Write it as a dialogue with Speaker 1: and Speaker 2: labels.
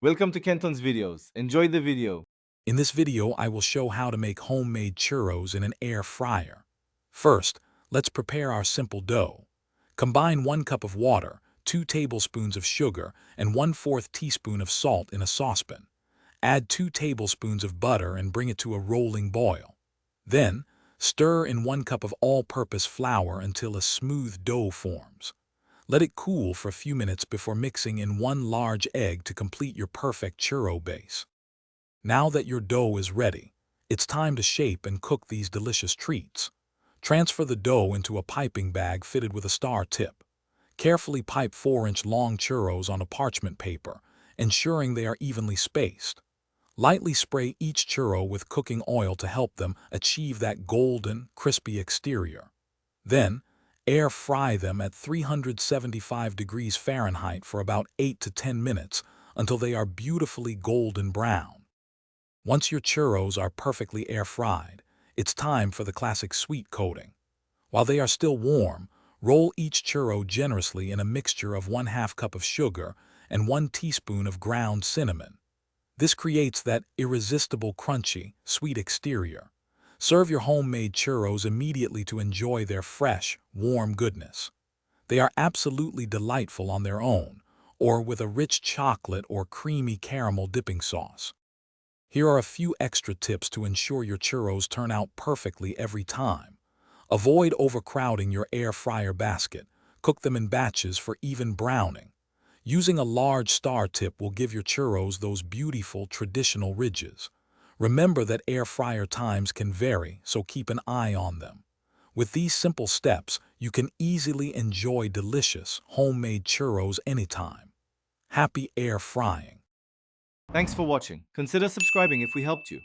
Speaker 1: Welcome to Kenton's videos. Enjoy the video.
Speaker 2: In this video, I will show how to make homemade churros in an air fryer. First, let's prepare our simple dough. Combine 1 cup of water, 2 tablespoons of sugar, and 1/4 teaspoon of salt in a saucepan. Add 2 tablespoons of butter and bring it to a rolling boil. Then, stir in 1 cup of all-purpose flour until a smooth dough forms. Let it cool for a few minutes before mixing in 1 large egg to complete your perfect churro base. Now that your dough is ready, it's time to shape and cook these delicious treats. Transfer the dough into a piping bag fitted with a star tip. Carefully pipe 4-inch long churros on a parchment paper, ensuring they are evenly spaced. Lightly spray each churro with cooking oil to help them achieve that golden, crispy exterior. Then, air fry them at 375 degrees Fahrenheit for about 8 to 10 minutes until they are beautifully golden brown. Once your churros are perfectly air-fried, it's time for the classic sweet coating. While they are still warm, roll each churro generously in a mixture of 1/2 cup of sugar and 1 teaspoon of ground cinnamon. This creates that irresistible crunchy, sweet exterior. Serve your homemade churros immediately to enjoy their fresh, warm goodness. They are absolutely delightful on their own, or with a rich chocolate or creamy caramel dipping sauce. Here are a few extra tips to ensure your churros turn out perfectly every time. Avoid overcrowding your air fryer basket. Cook them in batches for even browning. Using a large star tip will give your churros those beautiful traditional ridges. Remember that air fryer times can vary, so keep an eye on them. With these simple steps, you can easily enjoy delicious, homemade churros anytime. Happy air frying!
Speaker 1: Thanks for watching. Consider subscribing if we helped you.